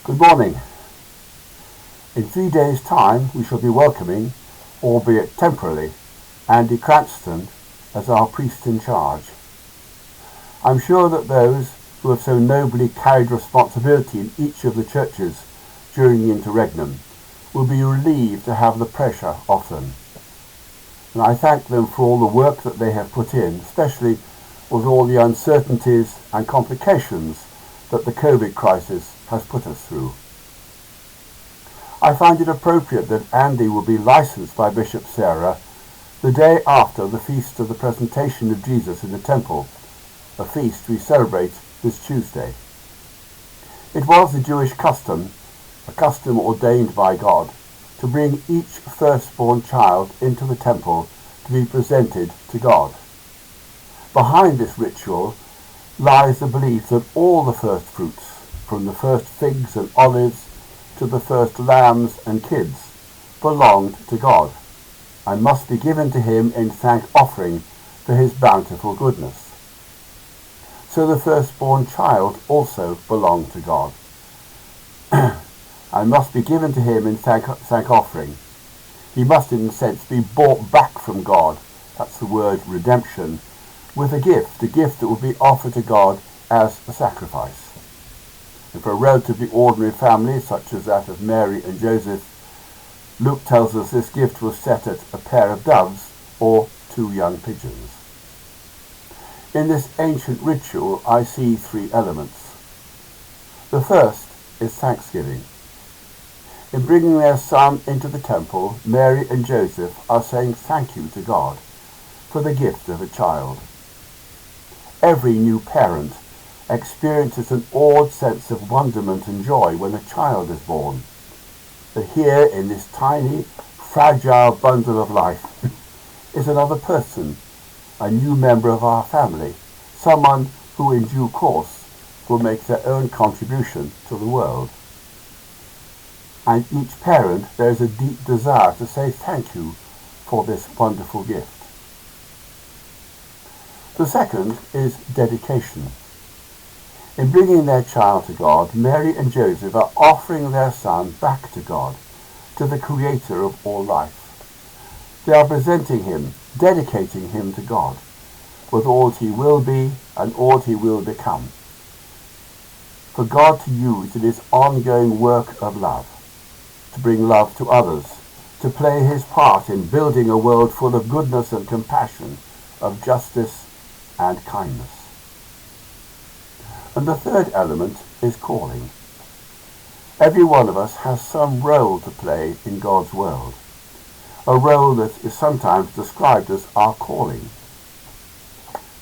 Good morning. In 3 days' time we shall be welcoming, albeit temporarily, Andy Cranston as our priest in charge. I'm sure that those who have so nobly carried responsibility in each of the churches during the interregnum will be relieved to have the pressure off them. And I thank them for all the work that they have put in, especially with all the uncertainties and complications that the COVID crisis has put us through. I find it appropriate that Andy will be licensed by Bishop Sarah the day after the Feast of the Presentation of Jesus in the Temple, a feast we celebrate this Tuesday. It was the Jewish custom, a custom ordained by God, to bring each firstborn child into the temple to be presented to God. Behind this ritual lies the belief that all the first fruits, from the first figs and olives to the first lambs and kids, belonged to God, and must be given to him in thank offering for his bountiful goodness. So the firstborn child also belonged to God, and must be given to him in thank offering. He must in a sense be bought back from God, that's the word redemption, with a gift that will be offered to God as a sacrifice. And for a relatively ordinary family such as that of Mary and Joseph, Luke tells us this gift was set at a pair of doves or 2 young pigeons. In this ancient ritual I see 3 elements. The first is thanksgiving. In bringing their son into the temple, Mary and Joseph are saying thank you to God for the gift of a child. Every new parent experiences an awed sense of wonderment and joy when a child is born. But here in this tiny, fragile bundle of life is another person, a new member of our family, someone who in due course will make their own contribution to the world. And each parent bears a deep desire to say thank you for this wonderful gift. The second is dedication. In bringing their child to God, Mary and Joseph are offering their son back to God, to the Creator of all life. They are presenting him, dedicating him to God, with all he will be and all he will become, for God to use in his ongoing work of love, to bring love to others, to play his part in building a world full of goodness and compassion, of justice and kindness. And the third element is calling. Every one of us has some role to play in God's world, a role that is sometimes described as our calling.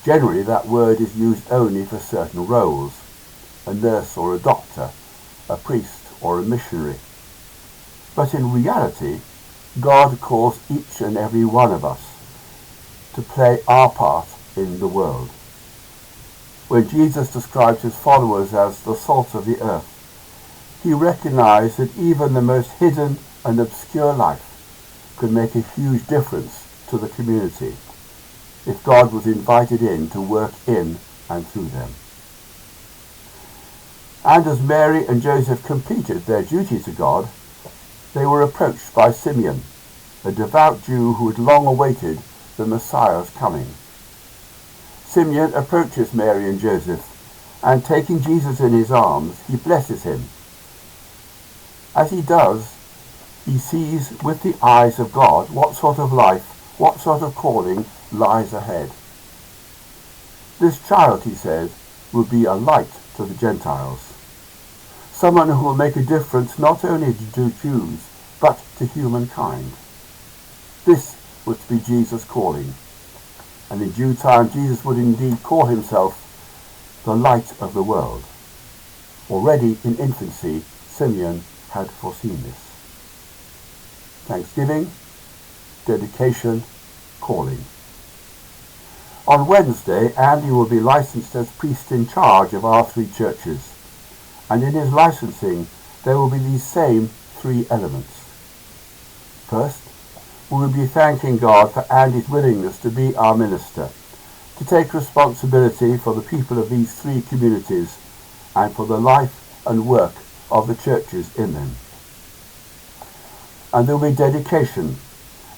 Generally that word is used only for certain roles, a nurse or a doctor, a priest or a missionary. But in reality, God calls each and every one of us to play our part in the world. When Jesus describes his followers as the salt of the earth, he recognized that even the most hidden and obscure life could make a huge difference to the community if God was invited in to work in and through them. And as Mary and Joseph completed their duty to God, they were approached by Simeon, a devout Jew who had long awaited the Messiah's coming. Simeon approaches Mary and Joseph, and taking Jesus in his arms, he blesses him. As he does, he sees with the eyes of God what sort of life, what sort of calling lies ahead. This child, he says, will be a light to the Gentiles, someone who will make a difference not only to Jews, but to humankind. This was to be Jesus' calling. And in due time, Jesus would indeed call himself the light of the world. Already in infancy, Simeon had foreseen this. Thanksgiving, dedication, calling. On Wednesday, Andy will be licensed as priest in charge of our 3 churches. And in his licensing, there will be these same 3 elements. First, we will be thanking God for Andy's willingness to be our minister, to take responsibility for the people of these 3 communities and for the life and work of the churches in them. And there will be dedication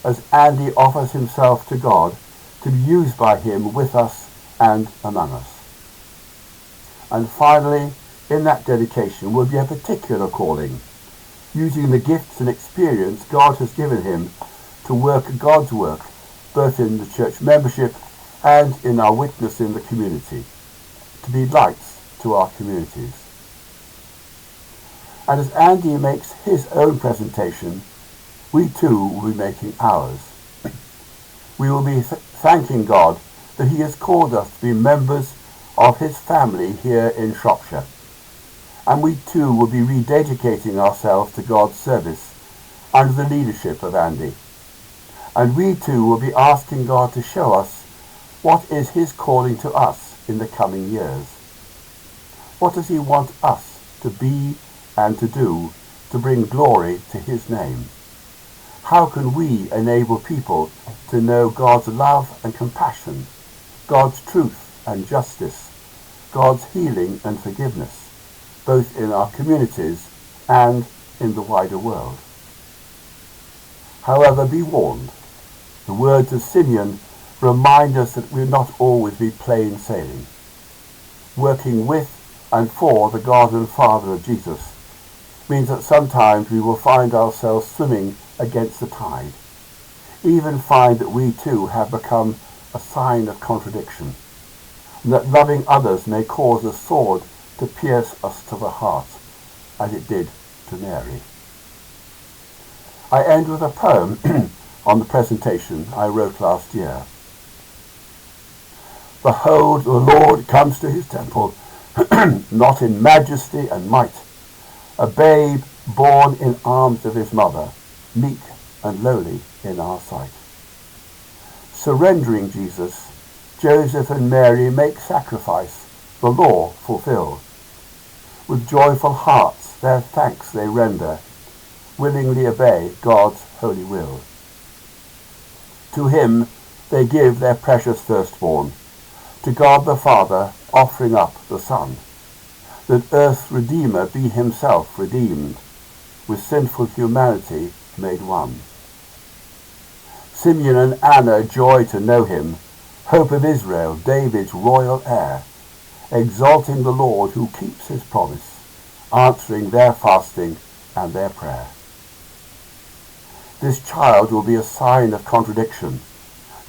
as Andy offers himself to God to be used by him with us and among us. And finally, in that dedication will be a particular calling, using the gifts and experience God has given him to work God's work, both in the church membership and in our witness in the community, to be lights to our communities. And as Andy makes his own presentation, we too will be making ours. We will be thanking God that he has called us to be members of his family here in Shropshire. And we too will be rededicating ourselves to God's service under the leadership of Andy. And we too will be asking God to show us what is his calling to us in the coming years. What does he want us to be and to do to bring glory to his name? How can we enable people to know God's love and compassion, God's truth and justice, God's healing and forgiveness, both in our communities and in the wider world? However, be warned. The words of Simeon remind us that we will not always be plain sailing. Working with and for the God and Father of Jesus means that sometimes we will find ourselves swimming against the tide, even find that we too have become a sign of contradiction, and that loving others may cause a sword to pierce us to the heart, as it did to Mary. I end with a poem on the presentation I wrote last year. Behold, the Lord comes to his temple, not in majesty and might, a babe born in arms of his mother, meek and lowly in our sight. Surrendering Jesus, Joseph and Mary make sacrifice, the law fulfilled. With joyful hearts their thanks they render, willingly obey God's holy will. To him they give their precious firstborn, to God the Father offering up the Son, that earth's Redeemer be himself redeemed, with sinful humanity made one. Simeon and Anna joy to know him, hope of Israel, David's royal heir, exalting the Lord who keeps his promise, answering their fasting and their prayer. This child will be a sign of contradiction.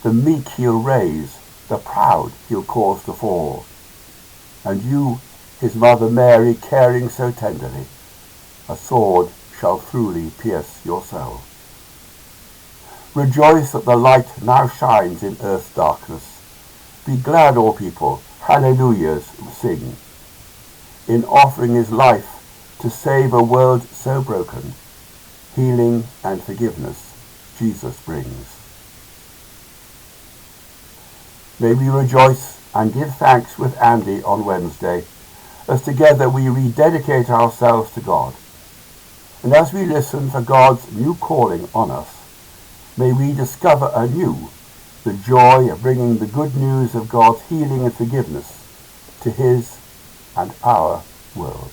The meek he'll raise, the proud he'll cause to fall. And you, his mother Mary, caring so tenderly, a sword shall truly pierce your soul. Rejoice that the light now shines in earth's darkness. Be glad, all people, hallelujahs sing. In offering his life to save a world so broken, healing and forgiveness Jesus brings. May we rejoice and give thanks with Andy on Wednesday, as together we rededicate ourselves to God. And as we listen for God's new calling on us, may we discover anew the joy of bringing the good news of God's healing and forgiveness to his and our world.